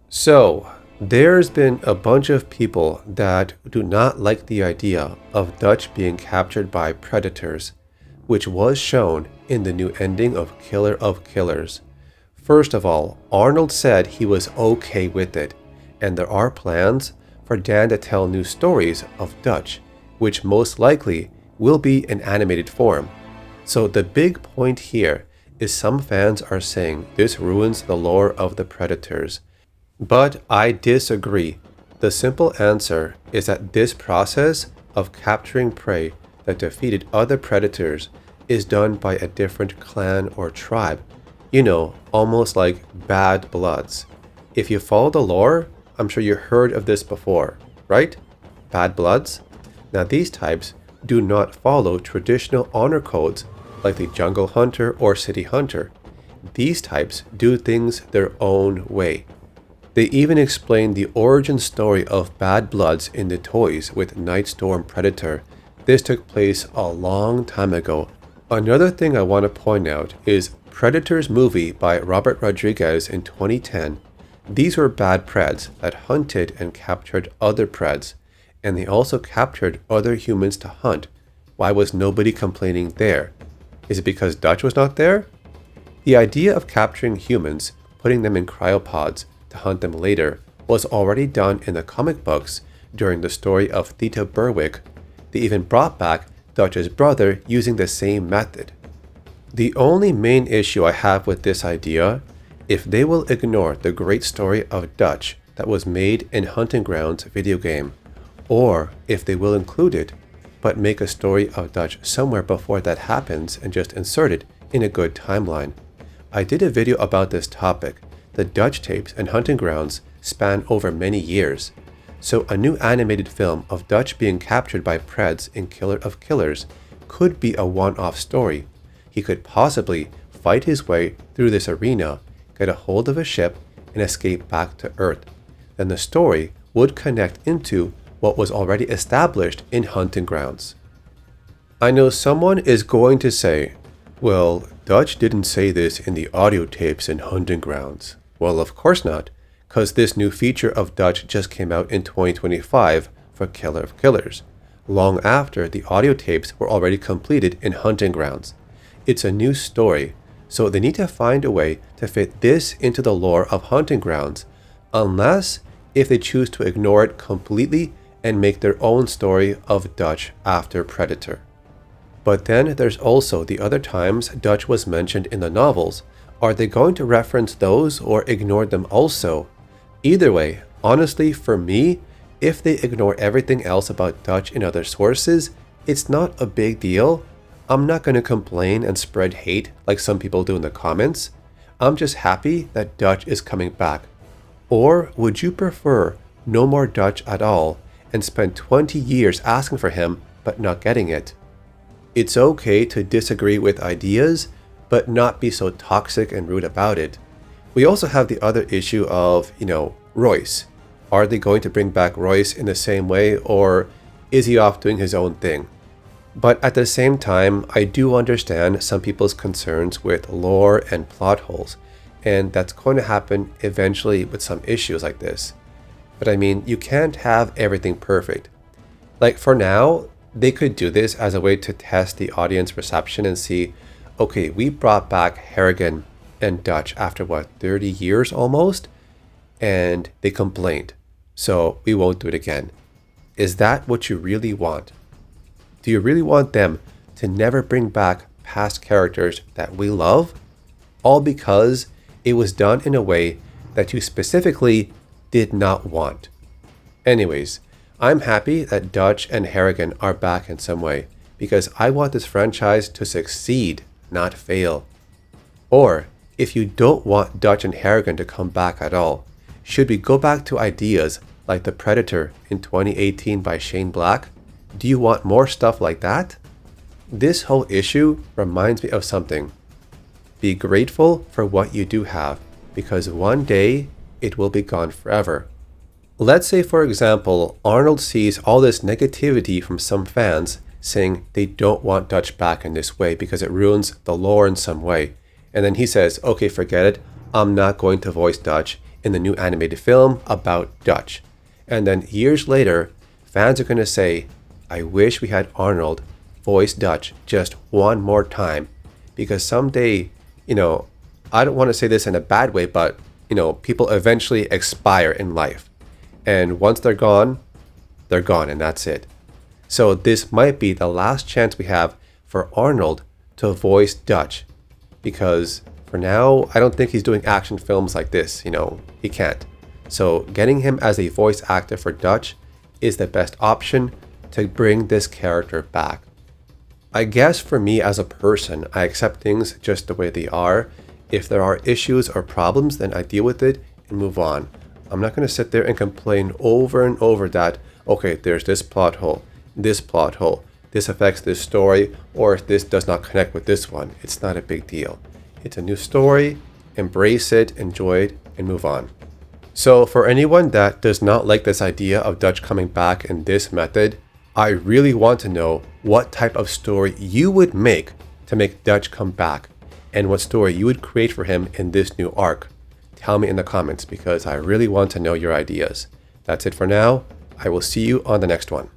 So, there's been a bunch of people that do not like the idea of Dutch being captured by predators, which was shown in the new ending of Killer of Killers. First of all, Arnold said he was okay with it, and there are plans for Dan to tell new stories of Dutch, which most likely will be in animated form. So, the big point here is some fans are saying this ruins the lore of the predators. But I disagree. The simple answer is that this process of capturing prey that defeated other predators is done by a different clan or tribe. Almost like bad bloods. If you follow the lore, I'm sure you heard of this before, right? Bad bloods? Now these types do not follow traditional honor codes like the jungle hunter or city hunter. These types do things their own way. They even explain the origin story of Bad Bloods in the toys with Nightstorm Predator. This took place a long time ago. Another thing I want to point out is Predators movie by Robert Rodriguez in 2010. These were bad Preds that hunted and captured other Preds, and they also captured other humans to hunt. Why was nobody complaining there? Is it because Dutch was not there? The idea of capturing humans, putting them in cryopods, to hunt them later was already done in the comic books during the story of Theta Berwick. They even brought back Dutch's brother using the same method. The only main issue I have with this idea, if they will ignore the great story of Dutch that was made in Hunting Grounds video game, or if they will include it, but make a story of Dutch somewhere before that happens and just insert it in a good timeline. I did a video about this topic. The Dutch tapes and Hunting Grounds span over many years, so a new animated film of Dutch being captured by Preds in Killer of Killers could be a one-off story. He could possibly fight his way through this arena, get a hold of a ship, and escape back to Earth. Then the story would connect into what was already established in Hunting Grounds. I know someone is going to say, well, Dutch didn't say this in the audio tapes in Hunting Grounds. Well, of course not, because this new feature of Dutch just came out in 2025 for Killer of Killers, long after the audio tapes were already completed in Hunting Grounds. It's a new story, so they need to find a way to fit this into the lore of Hunting Grounds, unless if they choose to ignore it completely and make their own story of Dutch after Predator. But then there's also the other times Dutch was mentioned in the novels. Are they going to reference those or ignore them also? Either way, honestly, for me, if they ignore everything else about Dutch in other sources, it's not a big deal. I'm not going to complain and spread hate like some people do in the comments. I'm just happy that Dutch is coming back. Or would you prefer no more Dutch at all and spend 20 years asking for him but not getting it? It's okay to disagree with ideas, but not be so toxic and rude about it. We also have the other issue of, Royce. Are they going to bring back Royce in the same way, or is he off doing his own thing? But at the same time, I do understand some people's concerns with lore and plot holes, and that's going to happen eventually with some issues like this. But I mean, you can't have everything perfect. Like for now, they could do this as a way to test the audience reception and see, okay, we brought back Harrigan and Dutch after 30 years almost? And they complained. So we won't do it again. Is that what you really want? Do you really want them to never bring back past characters that we love? All because it was done in a way that you specifically did not want. Anyways, I'm happy that Dutch and Harrigan are back in some way, because I want this franchise to succeed, not fail. Or, if you don't want Dutch and Harrigan to come back at all, should we go back to ideas like The Predator in 2018 by Shane Black? Do you want more stuff like that? This whole issue reminds me of something. Be grateful for what you do have, because one day it will be gone forever. Let's say, for example, Arnold sees all this negativity from some fans saying they don't want Dutch back in this way because it ruins the lore in some way. And then he says, okay, forget it. I'm not going to voice Dutch. in the new animated film about Dutch. And then years later, fans are going to say, I wish we had Arnold voice Dutch just one more time. Because someday, I don't want to say this in a bad way, but, people eventually expire in life. And once they're gone, and that's it. So this might be the last chance we have for Arnold to voice Dutch. Because for now, I don't think he's doing action films like this, he can't. So getting him as a voice actor for Dutch is the best option to bring this character back. I guess for me as a person, I accept things just the way they are. If there are issues or problems, then I deal with it and move on. I'm not going to sit there and complain over and over that, okay, there's this plot hole, this affects this story, or if this does not connect with this one. It's not a big deal. It's a new story, embrace it, enjoy it, and move on. So for anyone that does not like this idea of Dutch coming back in this method, I really want to know what type of story you would make to make Dutch come back, and what story you would create for him in this new arc. Tell me in the comments because I really want to know your ideas. That's it for now. I will see you on the next one.